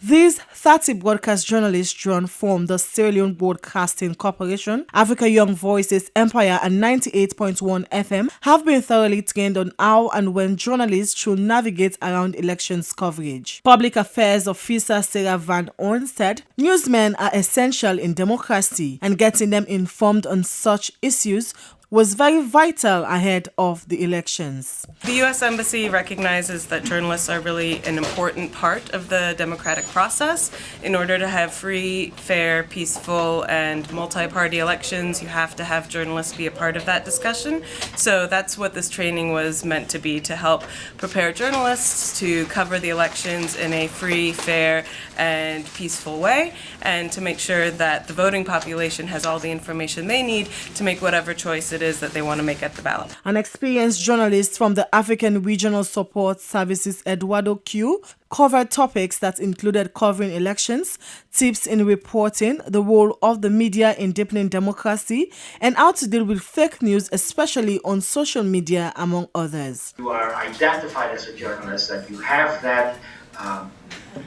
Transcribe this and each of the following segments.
These 30 broadcast journalists drawn from the Sierra Leone Broadcasting Corporation, Africa Young Voices, Empire and 98.1 FM have been thoroughly trained on how and when journalists should navigate around elections coverage. Public Affairs Officer Sarah Van Orn said, "Newsmen are essential in democracy and getting them informed on such issues was very vital ahead of the elections." The U.S. Embassy recognizes that journalists are really an important part of the democratic process. In order to have free, fair, peaceful, and multi-party elections, you have to have journalists be a part of that discussion. So that's what this training was meant to be, to help prepare journalists to cover the elections in a free, fair, and peaceful way, and to make sure that the voting population has all the information they need to make whatever choice it is that they want to make at the ballot. An experienced journalist from the African Regional Support Services, Eduardo Q, covered topics that included covering elections, tips in reporting, the role of the media in deepening democracy, and how to deal with fake news, especially on social media, among others. You are identified as a journalist, that you have that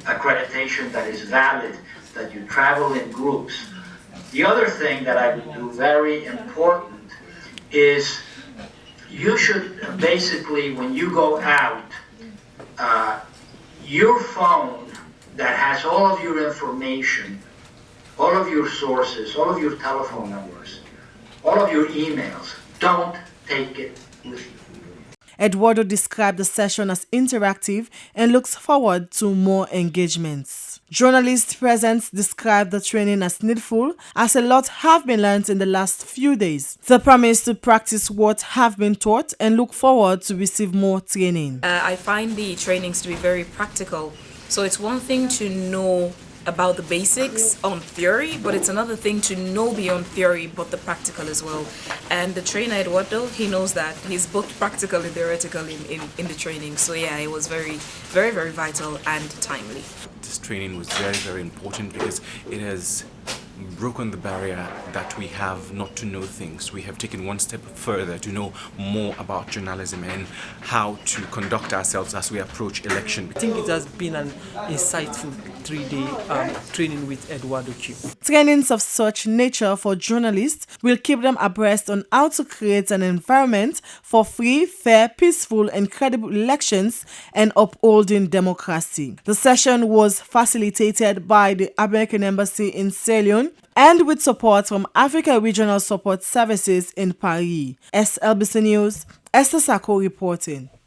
accreditation that is valid, that you travel in groups. The other thing that I would do, very important, is you should basically, when you go out, your phone that has all of your information, all of your sources, all of your telephone numbers, all of your emails, don't take it with you. Eduardo described the session as interactive and looks forward to more engagements. Journalists present described the training as needful, as a lot have been learned in the last few days. They promise to practice what have been taught and look forward to receive more training. I find the trainings to be very practical. So it's one thing to know about the basics on theory, but it's another thing to know beyond theory but the practical as well. And the trainer Eduardo, he knows that. He's both practical and theoretical in the training. So yeah, it was very vital and timely. This training was very important because it has broken the barrier that we have not to know things. We have taken one step further to know more about journalism and how to conduct ourselves as we approach election. I think it has been an insightful 3-day training with Eduardo Q. Trainings of such nature for journalists will keep them abreast on how to create an environment for free, fair, peaceful, and credible elections and upholding democracy. The session was facilitated by the American Embassy in Sierra Leone and with support from Africa Regional Support Services in Paris. SLBC News, Esther Sako reporting.